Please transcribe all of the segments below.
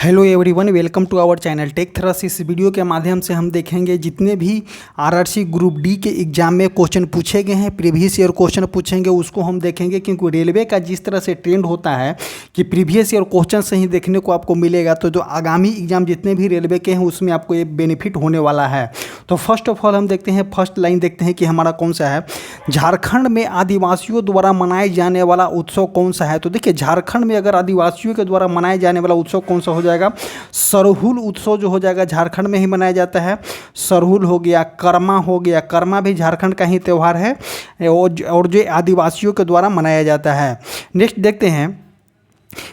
Hello everyone, welcome to our channel tech thrust. इस वीडियो के माध्यम से हम देखेंगे जितने भी आरआरसी ग्रुप डी के एग्ज़ाम में क्वेश्चन पूछे गए हैं, प्रीवियस ईयर क्वेश्चन पूछेंगे, उसको हम देखेंगे। क्योंकि रेलवे का जिस तरह से ट्रेंड होता है कि प्रीवियस ईयर क्वेश्चन से ही देखने को आपको मिलेगा, तो जो आगामी एग्जाम जितने भी रेलवे के हैं उसमें आपको ये बेनिफिट होने वाला है। तो फर्स्ट ऑफ ऑल हम देखते हैं, फर्स्ट लाइन देखते हैं कि हमारा कौन सा है। झारखंड में आदिवासियों द्वारा मनाए जाने वाला उत्सव कौन सा है। तो देखिए, झारखंड में अगर आदिवासियों के द्वारा मनाए जाने वाला उत्सव कौन सा हो जाएगा, सरहुल उत्सव जो हो जाएगा, झारखंड में ही मनाया जाता है। सरहुल हो गया, कर्मा हो गया, कर्मा भी झारखंड का ही त्यौहार है और जो आदिवासियों के द्वारा मनाया जाता है। नेक्स्ट देखते हैं,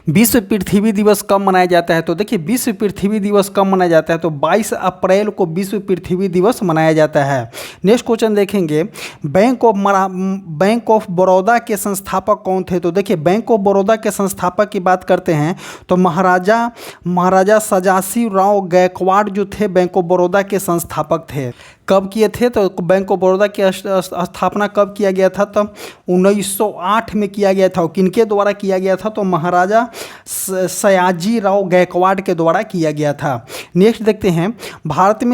विश्व पृथ्वी दिवस कब मनाया जाता है। तो देखिए, विश्व पृथ्वी दिवस कब मनाया जाता है, तो 22 अप्रैल को विश्व पृथ्वी दिवस मनाया जाता है। नेक्स्ट क्वेश्चन देखेंगे, बैंक ऑफ बड़ौदा के संस्थापक कौन थे। तो देखिए, बैंक ऑफ बड़ौदा के संस्थापक की बात करते हैं तो महाराजा सजासी राव गायकवाड़ जो थे बैंक ऑफ बड़ौदा के संस्थापक थे। कब किए थे, तो बैंक ऑफ बड़ौदा की स्थापना कब किया गया था, तो 1908 में किया गया था। किनके द्वारा किया गया था, तो महाराजा सयाजी राव गायकवाड़ के द्वारा किया गया था। नेक्स्ट देखते हैं, भारत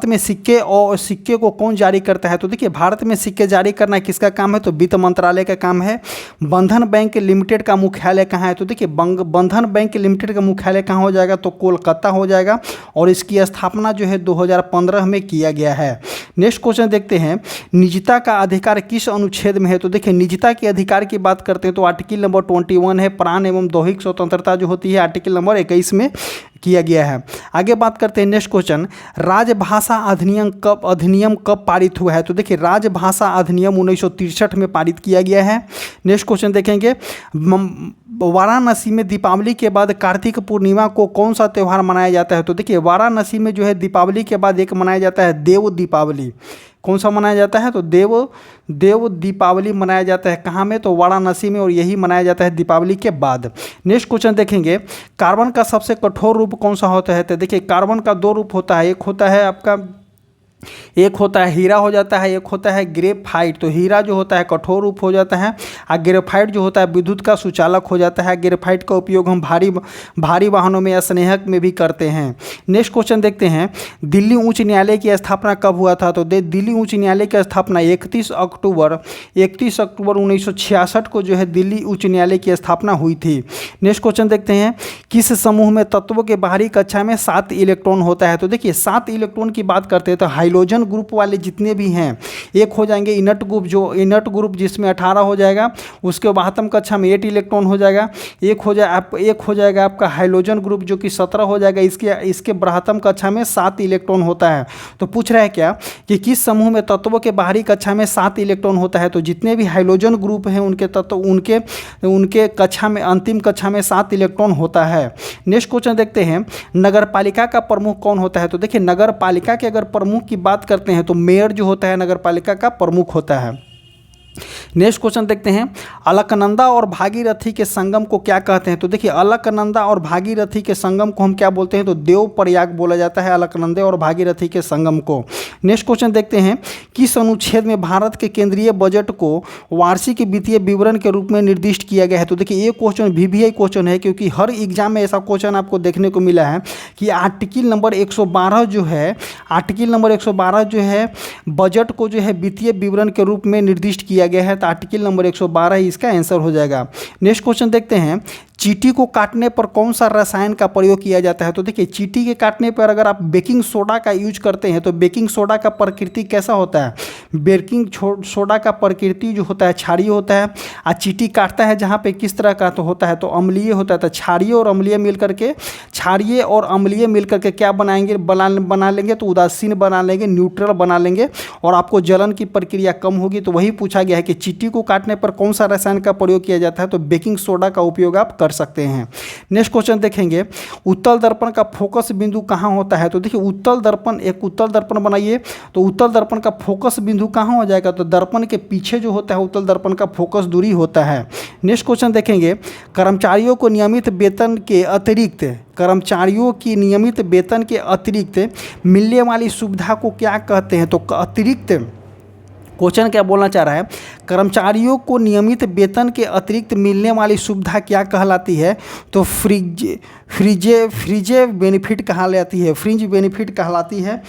में सिक्के को कौन जारी करता है। तो देखिए, भारत में सिक्के जारी करना किसका काम है, तो वित्त मंत्रालय का काम है। बंधन बैंक लिमिटेड का मुख्यालय कहाँ है। तो देखिए, बंधन बैंक लिमिटेड का मुख्यालय कहाँ हो जाएगा, तो कोलकाता हो जाएगा। और इसकी स्थापना जो है 2015 में किया गया है। नेक्स्ट क्वेश्चन देखते हैं, निजता का अधिकार किस अनुच्छेद में है। तो देखिए, निजता के अधिकार की बात करते हैं तो आर्टिकल नंबर 21 है। प्राण एवं दैहिक स्वतंत्रता जो होती है आर्टिकल नंबर 21 में किया गया है। आगे बात करते हैं, नेक्स्ट क्वेश्चन, राजभाषा अधिनियम कब पारित हुआ है। तो देखिए, राजभाषा अधिनियम 1963 में पारित किया गया है। नेक्स्ट क्वेश्चन देखेंगे, वाराणसी में दीपावली के बाद कार्तिक पूर्णिमा को कौन सा त्यौहार मनाया जाता है। तो देखिए, वाराणसी में जो है दीपावली के बाद एक मनाया जाता है देव दीपावली। कौन सा मनाया जाता है, तो देव दीपावली मनाया जाता है। कहाँ में, तो वाराणसी में, और यही मनाया जाता है दीपावली के बाद। नेक्स्ट क्वेश्चन देखेंगे, कार्बन का सबसे कठोर रूप कौन सा होता है। तो देखिए, कार्बन का दो रूप होता है, एक होता है हीरा हो जाता है, एक होता है ग्रेफाइट। तो हीरा जो होता है कठोर रूप हो जाता है और ग्रेफाइट जो होता है विद्युत का सुचालक हो जाता है। ग्रेफाइट का उपयोग हम भारी वाहनों में या स्नेहक में भी करते हैं। नेक्स्ट क्वेश्चन देखते हैं, दिल्ली उच्च न्यायालय की स्थापना कब हुआ था। तो दिल्ली उच्च न्यायालय की स्थापना 31 अक्टूबर 1966 को जो है दिल्ली उच्च न्यायालय की स्थापना हुई थी। नेक्स्ट क्वेश्चन देखते हैं, किस समूह में तत्वों के बाहरी कक्षा में 7 इलेक्ट्रॉन होता है। तो देखिए, 7 इलेक्ट्रॉन की बात करते हैं तो हाइड्रोजन ग्रुप वाले जितने भी हैं, एक हो जाएंगे इनर्ट ग्रुप जिसमें 18 हो जाएगा। उसके बाहतम कक्षा में 8 इलेक्ट्रॉन हो जाएगा। एक हो जाएगा आपका हाइड्रोजन ग्रुप जो कि 17 हो जाएगा। इसके बाहतम कक्षा में 7 इलेक्ट्रॉन होता है। तो पूछ रहा है क्या कि किस समूह में तत्वों के बाहरी कक्षा में 7 इलेक्ट्रॉन होता है। तो जितने भी हाइड्रोजन ग्रुप हैं उनके तत्व उनके कक्षा में, अंतिम कक्षा में 7 इलेक्ट्रॉन होता है। नेक्स्ट क्वेश्चन देखते हैं, नगर पालिका का प्रमुख कौन होता है। तो देखिए, नगर पालिका के अगर प्रमुख की बात करते हैं तो मेयर जो होता है नगर पालिका का प्रमुख होता है। नेक्स्ट क्वेश्चन देखते हैं, अलकनंदा और भागीरथी के संगम को क्या कहते हैं। तो देखिए, अलकनंदा और भागीरथी के संगम को हम क्या बोलते हैं, तो देव प्रयाग बोला जाता है अलकनंदा और भागीरथी के संगम को। नेक्स्ट क्वेश्चन देखते हैं, किस अनुच्छेद में भारत के केंद्रीय बजट को वार्षिक वित्तीय विवरण के रूप में निर्दिष्ट किया गया है। तो देखिए, ये क्वेश्चन VVI क्वेश्चन है, क्योंकि हर एग्जाम में ऐसा क्वेश्चन आपको देखने को मिला है कि आर्टिकल नंबर 112 जो है बजट को जो है वित्तीय विवरण के रूप में निर्दिष्ट किया गया है। तो आर्टिकल नंबर 112 ही इसका आंसर हो जाएगा। नेक्स्ट क्वेश्चन देखते हैं, चींटी को काटने पर कौन सा रसायन का प्रयोग किया जाता है। तो देखिए, चींटी के काटने पर अगर आप बेकिंग सोडा का यूज करते हैं तो बेकिंग सोडा का प्रकृति कैसा होता है, बेकिंग सोडा का प्रकृति जो होता है क्षारीय होता है। और चींटी काटता है जहाँ पे किस तरह का तो होता है, तो अम्लीय होता है। तो क्षारीय और अम्लीय मिलकर के क्या बना लेंगे, तो उदासीन बना लेंगे, न्यूट्रल बना लेंगे और आपको जलन की प्रक्रिया कम होगी। तो वही पूछा गया है कि चींटी को काटने पर कौन सा रसायन का प्रयोग किया जाता है, तो बेकिंग सोडा का उपयोग आप कर सकते हैं। नेक्स्ट क्वेश्चन देखेंगे, उत्तल दर्पण का फोकस बिंदु कहाँ होता है। तो देखिए, उत्तल दर्पण बनाइए तो उत्तल दर्पण का फोकस बिंदु कहाँ हो जाएगा, तो दर्पण के पीछे जो होता है उत्तल दर्पण का फोकस दूरी होता है। नेक्स्ट क्वेश्चन देखेंगे, कर्मचारियों की नियमित वेतन के अतिरिक्त मिलने वाली सुविधा को क्या कहते हैं। तो अतिरिक्त क्वेश्चन क्या बोलना चाह रहा है, कर्मचारियों को नियमित वेतन के अतिरिक्त मिलने वाली सुविधा क्या कहलाती है? तो फ्रिजे बेनिफिट कहलाती है, फ्रिंज बेनिफिट कहलाती है।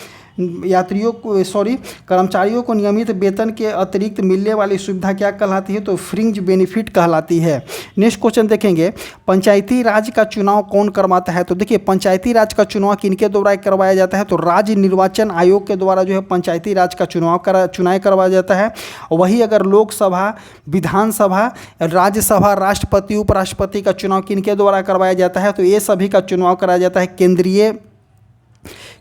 कर्मचारियों को नियमित वेतन के अतिरिक्त मिलने वाली सुविधा क्या कहलाती है? तो फ्रिंज बेनिफिट कहलाती है। नेक्स्ट क्वेश्चन देखेंगे, पंचायती राज का चुनाव कौन करवाता है? तो देखिए पंचायती राज का चुनाव किनके द्वारा करवाया जाता है? तो राज्य निर्वाचन आयोग के द्वारा जो है पंचायती राज का चुनाव करवाया जाता है। वही अगर लोकसभा, विधानसभा, राज्यसभा, राष्ट्रपति, उपराष्ट्रपति का चुनाव किनके द्वारा करवाया जाता है? तो ये सभी का चुनाव कराया जाता है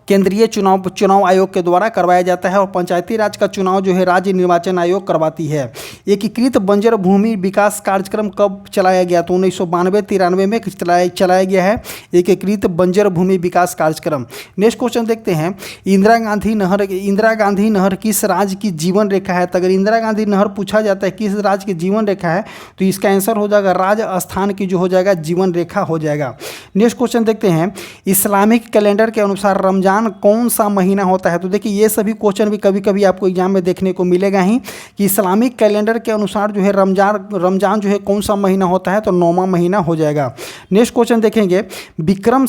केंद्रीय चुनाव आयोग के द्वारा करवाया जाता है। और पंचायती राज का चुनाव जो है राज्य निर्वाचन आयोग करवाती है। एकीकृत बंजर भूमि विकास कार्यक्रम कब चलाया गया? तो 1992-93 में चलाया गया है एकीकृत बंजर भूमि विकास कार्यक्रम। नेक्स्ट क्वेश्चन देखते हैं, इंदिरा गांधी नहर किस राज्य की जीवन रेखा है? तो अगर इंदिरा गांधी नहर पूछा जाता है किस राज्य की जीवन रेखा है, तो इसका आंसर हो जाएगा राजस्थान की जो हो जाएगा जीवन रेखा हो जाएगा। नेक्स्ट क्वेश्चन देखते हैं, इस्लामिक कैलेंडर के अनुसार रमजान कौन सा महीना होता है? तो देखिए ये सभी क्वेश्चन भी कभी कभी आपको एग्जाम में देखने को मिलेगा ही कि इस्लामिक कैलेंडर के अनुसार जो है रमजान जो है कौन सा महीना होता है? तो 9वां महीना हो जाएगा। नेक्स्ट क्वेश्चन देखेंगे, विक्रम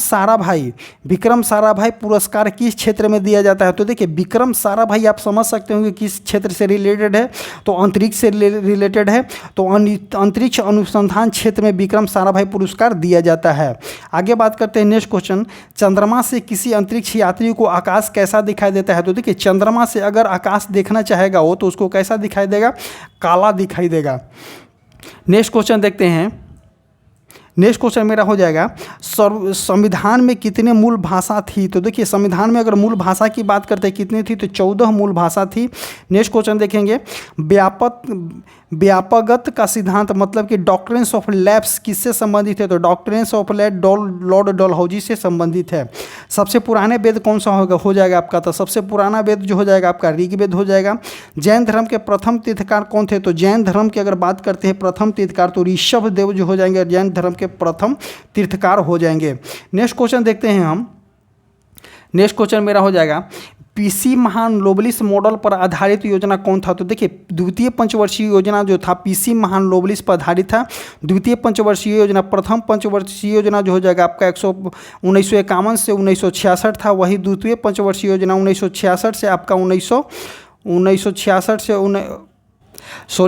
साराभाई पुरस्कार किस क्षेत्र में दिया जाता है? तो देखिए विक्रम साराभाई आप समझ सकते होंगे किस क्षेत्र से रिलेटेड है? तो अंतरिक्ष से रिलेटेड है। तो अंतरिक्ष अनुसंधान क्षेत्र में विक्रम साराभाई पुरस्कार दिया जाता है। आगे बात करते हैं नेक्स्ट क्वेश्चन, चंद्रमा से किसी अंतरिक्ष यात्री को आकाश कैसा दिखाई देता है? तो देखिए चंद्रमा से अगर आकाश देखना चाहेगा वो, तो उसको कैसा दिखाई देगा? काला दिखाई देगा। नेक्स्ट क्वेश्चन देखते हैं, नेक्स्ट क्वेश्चन मेरा हो जाएगा, संविधान में कितने मूल भाषा थी? तो देखिए संविधान में अगर मूल भाषा की बात करते हैं कितनी थी? तो 14 मूल भाषा थी। नेक्स्ट क्वेश्चन देखेंगे, व्यापकगत का सिद्धांत मतलब कि डॉक्ट्रिन्स ऑफ लैप्स किससे संबंधित है? तो doctrines of lap Lord Dalhousie से संबंधित है। सबसे पुराने वेद कौन सा हो जाएगा आपका? तो सबसे पुराना वेद जो हो जाएगा आपका ऋग्वेद हो जाएगा। जैन धर्म के प्रथम तीर्थकार कौन थे? तो जैन धर्म की अगर बात करते हैं प्रथम तीर्थकार तो ऋषभ देव जो हो जाएंगे जैन धर्म के प्रथम तीर्थकार हो जाएंगे। नेक्स्ट क्वेश्चन देखते हैं हम, नेक्स्ट क्वेश्चन मेरा हो जाएगा, पीसी महानोबिलिस मॉडल पर आधारित योजना कौन था? तो देखिए द्वितीय पंचवर्षीय योजना जो था पीसी महानोबिलिस पर आधारित था। द्वितीय पंचवर्षीय योजना, प्रथम पंचवर्षीय योजना जो हो जाएगा आपका 1951 से 1966 था। वही द्वितीय पंचवर्षीय योजना 1966 से आपका 1966 से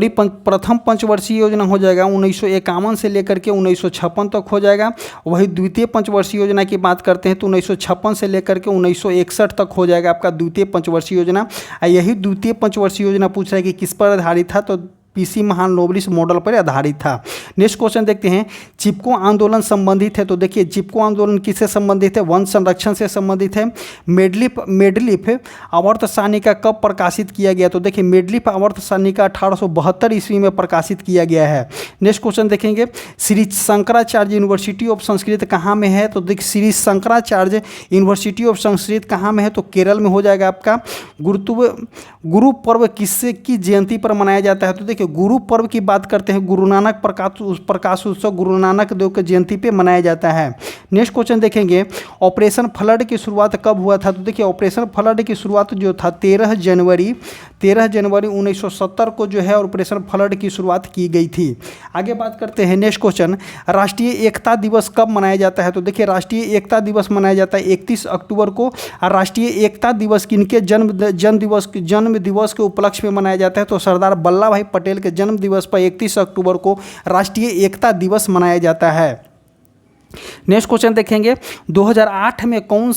प्रथम पंचवर्षीय योजना हो जाएगा 1951 से लेकर के 1956 तक हो जाएगा। वही द्वितीय पंचवर्षीय योजना की बात करते हैं तो 1956 से लेकर के 1961 तक हो जाएगा आपका द्वितीय पंचवर्षीय योजना। यही द्वितीय पंचवर्षीय योजना पूछ रहा है कि किस पर आधारित था? तो पीसी महानोबिलिस मॉडल पर आधारित था। नेक्स्ट क्वेश्चन देखते हैं, चिपको आंदोलन संबंधित है? तो देखिए चिपको आंदोलन किससे संबंधित है? वन संरक्षण से संबंधित है। मेडलिफ आवर्त सारणी कब प्रकाशित किया गया? तो देखिए मेडलिफ आवर्त सारणी 1872 ईस्वी में प्रकाशित किया गया है। नेक्स्ट क्वेश्चन देखेंगे, श्री शंकराचार्य यूनिवर्सिटी ऑफ संस्कृत कहाँ में है? तो देखिए श्री शंकराचार्य यूनिवर्सिटी ऑफ संस्कृत कहाँ में है? तो केरल में हो जाएगा आपका। गुरु पर्व किससे की जयंती पर मनाया जाता है? तो देखिए गुरु पर्व की बात करते हैं, गुरु नानक प्रकाश उत्सव गुरु नानक देव की जयंती पे मनाया जाता है। नेक्स्ट क्वेश्चन देखेंगे, ऑपरेशन फ्लड की शुरुआत कब हुआ था? तो देखिए ऑपरेशन फ्लड की शुरुआत जो था 13 जनवरी 1970 को जो है ऑपरेशन फ्लड की शुरुआत की गई थी। आगे बात करते हैं नेक्स्ट क्वेश्चन, राष्ट्रीय एकता दिवस कब मनाया जाता है? तो देखिए राष्ट्रीय एकता दिवस मनाया जाता है 31 अक्टूबर को। और राष्ट्रीय एकता दिवस किनके जन्म दिवस के उपलक्ष्य में मनाया जाता है? तो सरदार वल्लभ भाई पटेल के जन्म दिवस पर 31 अक्टूबर को राष्ट्रीय एकता दिवस मनाया जाता है। नेक्स्ट क्वेश्चन देखेंगे, 2008 में कौन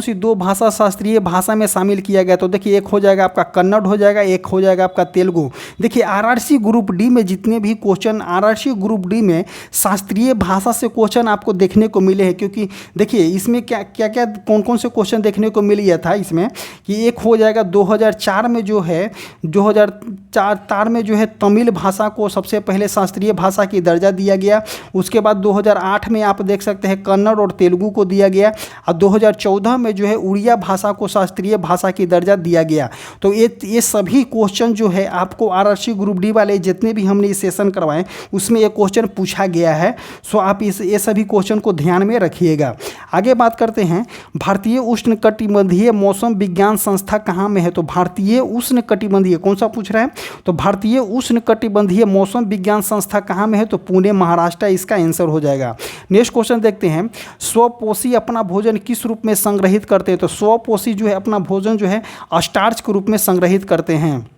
सी दो भाषा शास्त्रीय भाषा में शामिल किया गया? तो देखिए एक हो जाएगा आपका कन्नड़ हो जाएगा, एक हो जाएगा आपका तेलुगु। देखिए आरआरसी ग्रुप डी में जितने भी क्वेश्चन आरआरसी ग्रुप डी में शास्त्रीय भाषा से क्वेश्चन आपको देखने को मिले हैं, क्योंकि देखिए इसमें क्या कौन से क्वेश्चन देखने को मिल गया था इसमें कि एक हो जाएगा 2004 में जो है 2004 में जो है तमिल भाषा को सबसे पहले शास्त्रीय भाषा की दर्जा दिया गया। उसके बाद 2008 में आप देख सकते हैं कन्नड़ और तेलुगु को दिया गया। और और 2014 में जो है उड़िया भाषा को शास्त्रीय भाषा की दर्जा दिया गया। तो ये सभी क्वेश्चन जो है आपको आरआरसी ग्रुप डी वाले जितने भी हमने सेशन करवाए उसमें ये क्वेश्चन पूछा गया है। सो आप ये सभी क्वेश्चन को ध्यान में रखिएगा। आगे बात करते हैं, भारतीय उष्णकटिबंधीय मौसम विज्ञान संस्था कहाँ में है? तो भारतीय उष्णकटिबंधीय, कौन सा पूछ रहा है? तो भारतीय उष्णकटिबंधीय मौसम विज्ञान संस्था कहाँ में है? तो पुणे महाराष्ट्र, इसका आंसर हो जाएगा। नेक्स्ट क्वेश्चन देखते हैं, स्वपोषी अपना भोजन किस रूप में संग्रहित करते हैं? तो स्वपोषी जो है अपना भोजन जो है स्टार्च के रूप में संग्रहित करते हैं।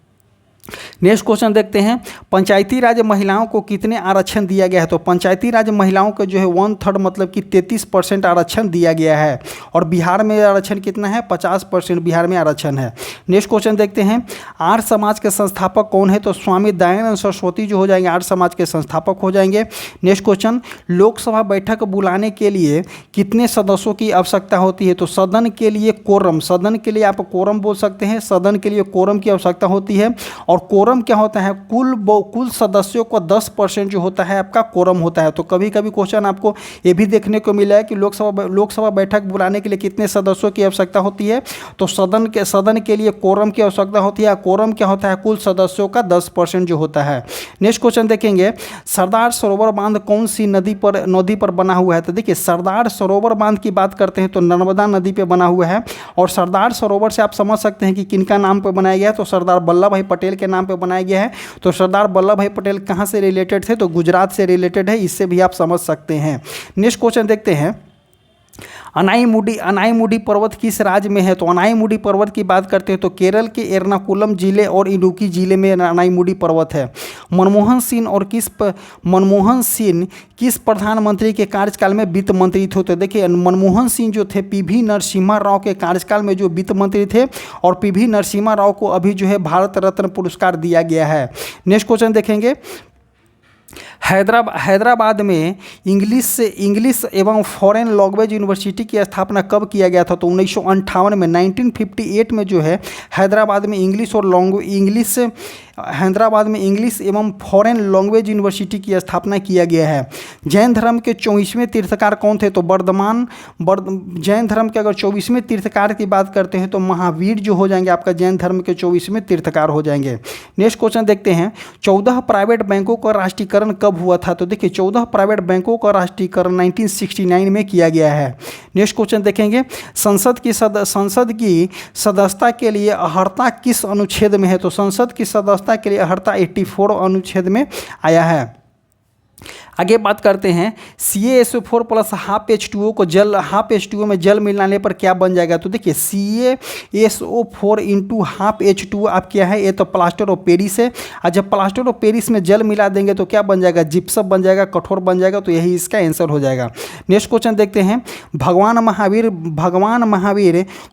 नेक्स्ट क्वेश्चन देखते हैं, पंचायती राज महिलाओं को कितने आरक्षण दिया गया है? तो पंचायती राज महिलाओं को जो है 1/3 मतलब कि 33% आरक्षण दिया गया है। और बिहार में आरक्षण कितना है? 50% बिहार में आरक्षण है। नेक्स्ट क्वेश्चन देखते हैं, आर्य समाज के संस्थापक कौन है? तो स्वामी दयानंद सरस्वती जो हो जाएंगे आर्य समाज के संस्थापक हो जाएंगे। नेक्स्ट क्वेश्चन, लोकसभा बैठक बुलाने के लिए कितने सदस्यों की आवश्यकता होती है? तो सदन के लिए कोरम, सदन के लिए आप कोरम बोल सकते हैं, सदन के लिए कोरम की आवश्यकता होती है। और कोरम क्या होता है? कुल सदस्यों को 10% जो होता है आपका कोरम होता है। तो कभी कभी क्वेश्चन आपको ये भी देखने को मिला है कि लोकसभा बैठक बुलाने के लिए कितने सदस्यों की आवश्यकता होती है? तो सदन के लिए कोरम की आवश्यकता होती है। कोरम क्या होता है? कुल सदस्यों का 10% जो होता है। नेक्स्ट क्वेश्चन देखेंगे, सरदार सरोवर बांध कौन सी नदी पर बना हुआ है? तो देखिए सरदार सरोवर बांध की बात करते हैं तो नर्मदा नदी पे बना हुआ है। और सरदार सरोवर से आप समझ सकते हैं कि किनका नाम पर बनाया गया है? तो सरदार वल्लभ भाई पटेल के नाम पे बनाया गया है। तो सरदार वल्लभ भाई पटेल कहाँ से रिलेटेड थे? तो गुजरात से रिलेटेड है, इससे भी आप समझ सकते हैं। नेक्स्ट क्वेश्चन देखते हैं, अनाईमुडी पर्वत किस राज्य में है? तो अनाईमुडी पर्वत की बात करते हैं तो केरल के एर्नाकुलम जिले और इडुक्की जिले में अनाईमुडी पर्वत है। मनमोहन सिंह किस प्रधानमंत्री के कार्यकाल में वित्त मंत्री थे? तो देखिए मनमोहन सिंह जो थे पीवी नरसिम्हा राव के कार्यकाल में जो वित्त मंत्री थे, और पीवी नरसिम्हा राव को अभी जो है भारत रत्न पुरस्कार दिया गया है। नेक्स्ट क्वेश्चन देखेंगे, हैदराबाद में इंग्लिश एवं फॉरेन लैंग्वेज यूनिवर्सिटी की स्थापना कब किया गया था? तो 1958 में 1958 में जो है हैदराबाद में इंग्लिश एवं फॉरेन लैंग्वेज यूनिवर्सिटी की स्थापना किया गया है। जैन धर्म के 24वें तीर्थकार कौन थे? तो जैन धर्म के अगर 24वें तीर्थकार की बात करते हैं तो महावीर जो हो जाएंगे आपका जैन धर्म के 24वें तीर्थकार हो जाएंगे। नेक्स्ट क्वेश्चन देखते हैं, 14 प्राइवेट बैंकों का राष्ट्रीयकरण कब हुआ था? तो देखिए 14 प्राइवेट बैंकों का राष्ट्रीयकरण 1969 में किया गया है। नेक्स्ट क्वेश्चन देखेंगे, संसद की सदस्यता के लिए अर्हता किस अनुच्छेद में है? तो संसद की सदस्यता के लिए अर्हता 84 अनुच्छेद में आया है। आगे बात करते हैं, CaSO4 प्लस हाफ H2O में जल मिलाने पर क्या बन जाएगा? तो देखिए CaSO4 इंटू हाफ H2O आप क्या है? ये तो प्लास्टर ऑफ पेरिस है। और जब प्लास्टर ऑफ पेरिस में जल मिला देंगे तो क्या बन जाएगा? जिप्सम बन जाएगा, कठोर बन जाएगा। तो यही इसका आंसर हो जाएगा। नेक्स्ट क्वेश्चन देखते हैं, भगवान महावीर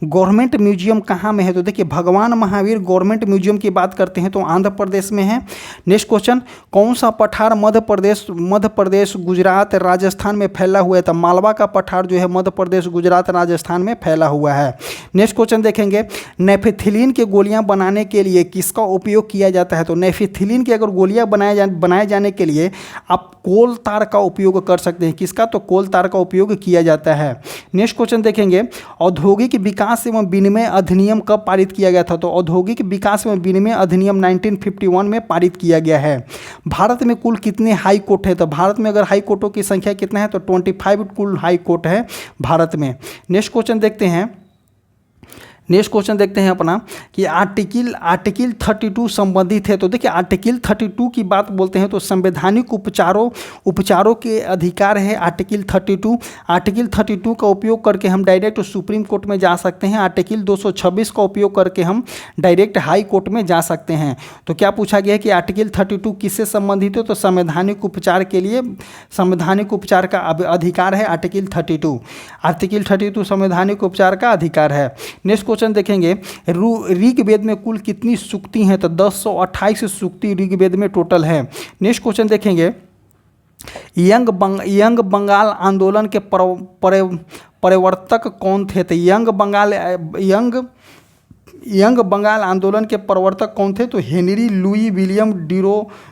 गवर्नमेंट म्यूजियम कहाँ में है? तो देखिए भगवान महावीर गवर्नमेंट म्यूजियम की बात करते हैं तो आंध्र प्रदेश में है। नेक्स्ट क्वेश्चन, कौन सा पठार मध्य प्रदेश गुजरात राजस्थान में फैला हुआ है? तो मालवा का पठार जो है मध्य प्रदेश गुजरात राजस्थान में फैला हुआ है। नेक्स्ट क्वेश्चन देखेंगे, नेफेथिलीन के गोलियां बनाने के लिए किसका उपयोग किया जाता है? तो नेफेथिलीन की अगर गोलियां बनाए जाने के लिए आप कोल तार का उपयोग कर सकते हैं। किसका? तो कोल तार का उपयोग किया जाता है। नेक्स्ट क्वेश्चन देखेंगे, औद्योगिक विकास एवं विनिमय अधिनियम कब पारित किया गया था? तो औद्योगिक विकास एवं विनिमय अधिनियम 1951 में पारित किया गया है। भारत में कुल कितने हाई कोर्ट है? तो भारत में अगर हाई कोर्टों की संख्या कितना है? तो 25 कुल हाई कोर्ट है भारत में। नेक्स्ट क्वेश्चन देखते हैं अपना कि आर्टिकल 32 संबंधित है। तो देखिए आर्टिकल 32 की बात बोलते हैं तो संवैधानिक उपचारों के अधिकार है आर्टिकल 32। आर्टिकल 32 का उपयोग करके हम डायरेक्ट सुप्रीम कोर्ट में जा सकते हैं। आर्टिकल 226 का उपयोग करके हम डायरेक्ट हाई कोर्ट में जा सकते हैं। तो क्या पूछा गया है कि आर्टिकल 32 किससे संबंधित है? तो संवैधानिक उपचार के लिए संवैधानिक उपचार का अधिकार है आर्टिकल 32। आर्टिकल 32 संवैधानिक उपचार का अधिकार है। नेक्स्ट क्वेश्चन देखेंगे, ऋग्वेद में कुल कितनी सूक्ति हैं? तो 1028 सूक्ति ऋग्वेद में टोटल है। नेक्स्ट क्वेश्चन देखेंगे, यंग बंगाल आंदोलन के प्रवर्तक कौन थे? तो यंग बंगाल आंदोलन के प्रवर्तक कौन थे? तो हेनरी लुई विलियम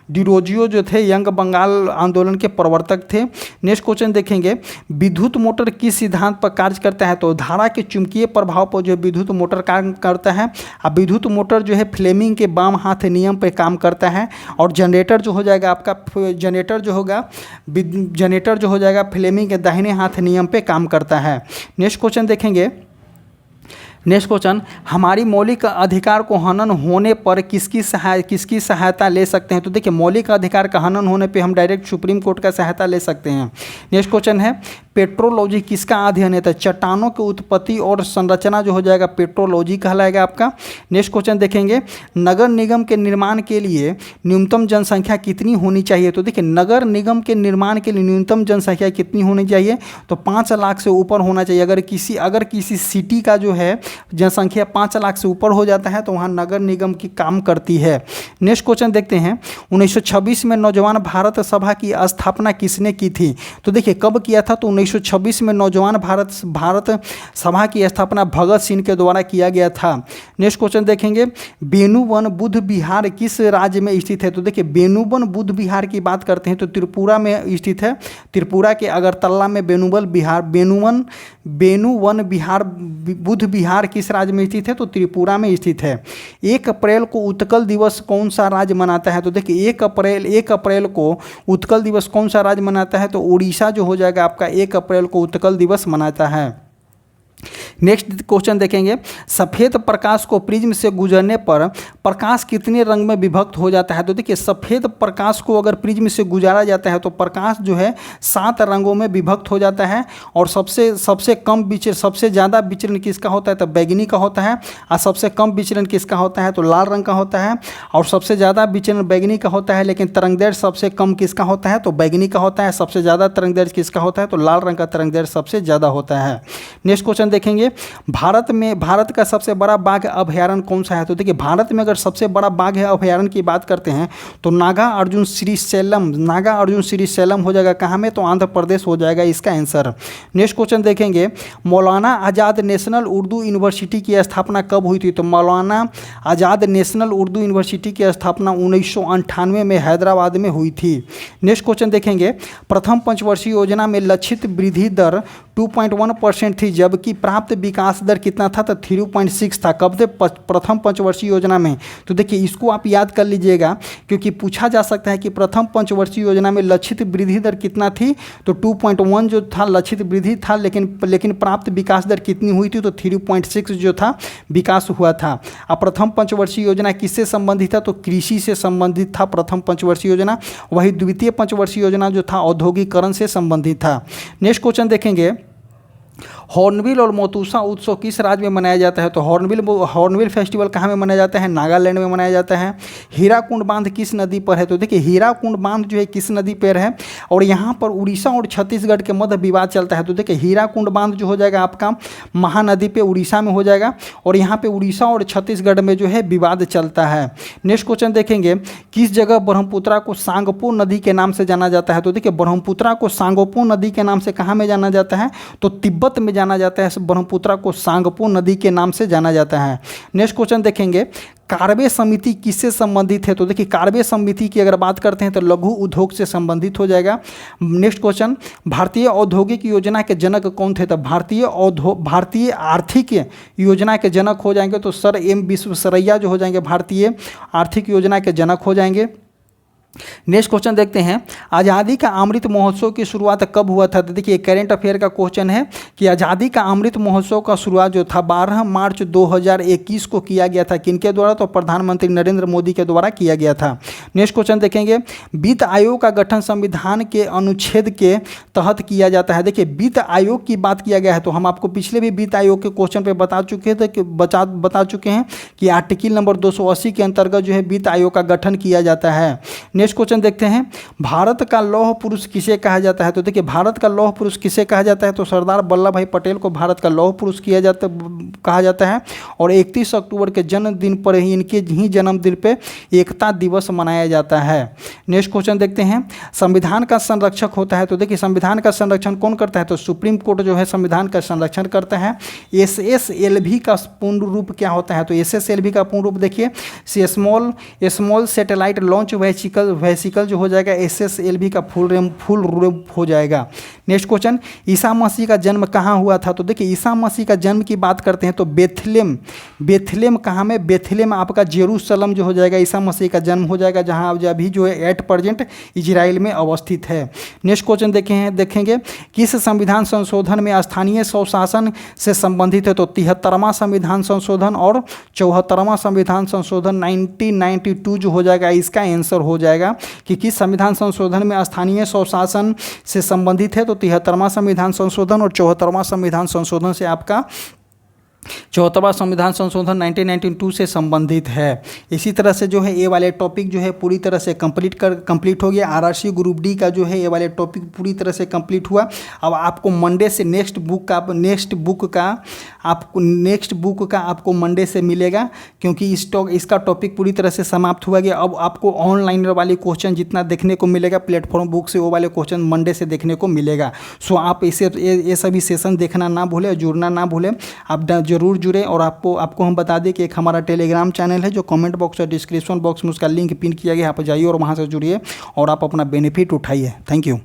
डिरोजियो जो थे यंग बंगाल आंदोलन के प्रवर्तक थे। नेक्स्ट क्वेश्चन देखेंगे, विद्युत मोटर किस सिद्धांत पर कार्य करता है? तो धारा के चुंबकीय प्रभाव पर जो विद्युत मोटर काम करता है। अब विद्युत मोटर जो है फ्लेमिंग के बाम हाथ नियम पर काम करता है। और जनरेटर जो हो जाएगा आपका, जनरेटर जो हो जाएगा फ्लेमिंग के दाहिने हाथ नियम पे काम करता है। नेक्स्ट क्वेश्चन देखेंगे, नेक्स्ट क्वेश्चन, हमारी मौलिक अधिकार को हनन होने पर किसकी सहायता ले सकते हैं? तो देखिए, मौलिक अधिकार का हनन होने पे हम डायरेक्ट सुप्रीम कोर्ट का सहायता ले सकते हैं। नेक्स्ट क्वेश्चन है, पेट्रोलॉजी किसका अध्ययन है? तो चट्टानों की उत्पत्ति और संरचना जो हो जाएगा पेट्रोलॉजी कहलाएगा आपका। नेक्स्ट क्वेश्चन देखेंगे, नगर निगम के निर्माण के लिए न्यूनतम जनसंख्या कितनी होनी चाहिए? तो देखिए, नगर निगम के निर्माण के लिए न्यूनतम जनसंख्या कितनी होनी चाहिए? तो 5 लाख से ऊपर होना चाहिए। अगर किसी सिटी का जो है जनसंख्या 5 लाख से ऊपर हो जाता है तो वहाँ नगर निगम की काम करती है। नेक्स्ट क्वेश्चन देखते हैं, 1926 में नौजवान भारत सभा की स्थापना किसने की थी? तो देखिए, कब किया था? तो 1926 में नौजवान भारत सभा की स्थापना भगत सिंह के द्वारा किया गया था। नेक्स्ट क्वेश्चन देखेंगे, बेनुवन बुद्ध विहार किस राज्य में स्थित है? तो देखिए, बेनुवन बुद्ध विहार की बात करते हैं तो त्रिपुरा में स्थित है। त्रिपुरा के अगरतला में बेनुवन विहार बुद्ध विहार किस राज्य में स्थित है? तो त्रिपुरा में स्थित है। 1 अप्रैल को उत्कल दिवस कौन सा राज्य मनाता है? तो देखिए, 1 अप्रैल को उत्कल दिवस कौन सा राज्य मनाता है? तो उड़ीसा जो हो जाएगा आपका 1 अप्रैल को उत्कल दिवस मनाता है। नेक्स्ट क्वेश्चन देखेंगे, सफ़ेद प्रकाश को प्रिज्म से गुजरने पर प्रकाश कितने रंग में विभक्त हो जाता है? तो देखिए, सफ़ेद प्रकाश को अगर प्रिज्म से गुजारा जाता है तो प्रकाश जो है 7 रंगों में विभक्त हो जाता है। और सबसे ज़्यादा विचरण किसका होता है? तो बैगनी का होता है। और सबसे कम विचरण किसका होता है? तो लाल रंग का होता है। और सबसे ज़्यादा विचरण बैगनी का होता है, लेकिन तरंगदैर्घ्य सबसे कम किसका होता है? तो बैगनी का होता है। सबसे ज़्यादा तरंगदैर्घ्य किसका होता है? तो लाल रंग का तरंगदैर्घ्य सबसे ज़्यादा होता है। नेक्स्ट क्वेश्चन देखेंगे, भारत का सबसे बड़ा बाघ अभयारण्य कौन सा है? तो देखिए, भारत में अगर सबसे बड़ा बाघ है अभयारण्य की बात करते हैं तो नागा अर्जुन श्रीशैलम हो जाएगा। कहाँ में? तो आंध्र प्रदेश हो जाएगा इसका आंसर। नेक्स्ट क्वेश्चन देखेंगे, मौलाना आज़ाद नेशनल उर्दू यूनिवर्सिटी की स्थापना कब हुई थी? तो मौलाना आज़ाद नेशनल उर्दू यूनिवर्सिटी की स्थापना 1998 में हैदराबाद में हुई थी। नेक्स्ट क्वेश्चन देखेंगे, प्रथम पंचवर्षीय योजना में लक्षित वृद्धि दर 2.1% थी, जबकि प्राप्त विकास दर कितना था? तो 3.6 था। कब थे? प्रथम पंचवर्षीय योजना में। तो देखिए, इसको आप याद कर लीजिएगा क्योंकि पूछा जा सकता है कि प्रथम पंचवर्षीय योजना में लक्षित वृद्धि दर कितना थी? तो 2.1 जो था लक्षित वृद्धि था, लेकिन प्राप्त विकास दर कितनी हुई थी? तो 3.6 जो था विकास हुआ था। अब प्रथम पंचवर्षीय योजना किससे संबंधित था? तो कृषि से संबंधित था प्रथम पंचवर्षीय योजना। वही द्वितीय पंचवर्षीय योजना जो था औद्योगिकरण से संबंधित था। नेक्स्ट क्वेश्चन देखेंगे, हॉर्नबिल और मोतुसा उत्सव किस राज्य में मनाया जाता है? तो हॉर्नबिल फेस्टिवल कहाँ में मनाया जाता है? नागालैंड में मनाया जाता है। हीराकुंड बांध किस नदी पर है? तो देखिए, हीराकुंड बांध जो है किस नदी पर है? और यहाँ पर उड़ीसा और छत्तीसगढ़ के मध्य विवाद चलता है। तो देखिए, हीराकुंड बांध जो हो जाएगा आपका महानदी पे उड़ीसा में हो जाएगा। और यहाँ पे उड़ीसा और छत्तीसगढ़ में जो है विवाद चलता है। नेक्स्ट क्वेश्चन देखेंगे, किस जगह ब्रह्मपुत्रा को सांगपो नदी के नाम से जाना जाता है? तो देखिए, ब्रह्मपुत्रा को सांगपो नदी के नाम से कहाँ में जाना जाता है? तो तिब्बत में जाना जाता है। ब्रह्मपुत्रा को सांगपो नदी के नाम से जाना जाता है। नेक्स्ट क्वेश्चन देखेंगे, कार्बे समिति किससे संबंधित है? तो देखिए, कार्बे समिति की अगर बात करते हैं तो लघु उद्योग से संबंधित हो जाएगा। नेक्स्ट क्वेश्चन, भारतीय औद्योगिक योजना के जनक कौन थे? तो भारतीय आर्थिक योजना के जनक हो जाएंगे तो सर एम विश्वेश्वरैया जो हो जाएंगे भारतीय आर्थिक योजना के जनक हो जाएंगे। नेक्स्ट क्वेश्चन देखते हैं, आज़ादी का अमृत महोत्सव की शुरुआत कब हुआ था? तो देखिए, करेंट अफेयर का क्वेश्चन है कि आज़ादी का अमृत महोत्सव का शुरुआत जो था 12 मार्च 2021 को किया गया था। किनके द्वारा? तो प्रधानमंत्री नरेंद्र मोदी के द्वारा किया गया था। नेक्स्ट क्वेश्चन देखेंगे, वित्त आयोग का गठन संविधान के अनुच्छेद के तहत किया जाता है। देखिए, वित्त आयोग की बात किया गया है तो हम आपको पिछले भी वित्त आयोग के क्वेश्चन पर बता चुके हैं कि आर्टिकल नंबर 280 के अंतर्गत जो है वित्त आयोग का गठन किया जाता है। नेक्स्ट क्वेश्चन देखते हैं, भारत का लौह पुरुष किसे कहा जाता है? तो देखिए भारत का लौह पुरुष किसे कहा जाता है? तो सरदार वल्लभ भाई पटेल को भारत का लौह पुरुष कहा जाता है। और 31 अक्टूबर के जन्मदिन पर ही इनके ही जन्मदिन पे एकता दिवस मनाया जाता है। नेक्स्ट क्वेश्चन देखते हैं, संविधान का संरक्षक होता है? तो देखिए संविधान का संरक्षण कौन करता है? तो सुप्रीम कोर्ट जो है संविधान का संरक्षण करता है। SSLV का पूर्ण रूप क्या होता है? तो SSLV का पूर्ण रूप देखिए स्मॉल सैटेलाइट लॉन्च वेसिकल जो हो जाएगा SSLV का फुल रूप हो जाएगा। नेक्स्ट क्वेश्चन, ईसा मसीह का जन्म कहाँ हुआ था? तो देखिए ईसा मसीह का जन्म की बात करते हैं तो बेथलेम कहाँ में? बेथलेम आपका जेरूशलम जो हो जाएगा, ईसा मसीह का जन्म हो जाएगा, जहाँ अभी जो है एट प्रेजेंट इजराइल में अवस्थित है। नेक्स्ट क्वेश्चन देखेंगे, किस संविधान संशोधन में स्थानीय स्वशासन से संबंधित है? तो 73वां संविधान संशोधन और 74वां संविधान संशोधन 1992 जो हो जाएगा, इसका आंसर हो जाएगा कि किस संविधान संशोधन में स्थानीय स्वशासन से संबंधित है? तो 73वां संविधान संशोधन और 74वां संविधान संशोधन से आपका 74वां संविधान संशोधन 1992 से संबंधित है। इसी तरह से जो है ये वाले टॉपिक जो है पूरी तरह से कंप्लीट हो गया। RRC ग्रुप डी का जो है ये वाले टॉपिक पूरी तरह से कंप्लीट हुआ। अब आपको मंडे से नेक्स्ट बुक का आपको मंडे से मिलेगा, क्योंकि इसका टॉपिक पूरी तरह से समाप्त हुआ गया। अब आपको ऑनलाइन वाले क्वेश्चन जितना देखने को मिलेगा प्लेटफॉर्म बुक से, वो वाले क्वेश्चन मंडे से देखने को मिलेगा। सो आप ये सभी सेशन देखना ना भूलें, जुड़ना ना भूलें, आप जरूर जुड़े। और आपको हम बता दें कि एक हमारा टेलीग्राम चैनल है जो कमेंट बॉक्स और डिस्क्रिप्शन बॉक्स में उसका लिंक पिन किया गया, यहाँ पर जाइए और वहाँ से जुड़िए और आप अपना बेनिफिट उठाइए। Thank you.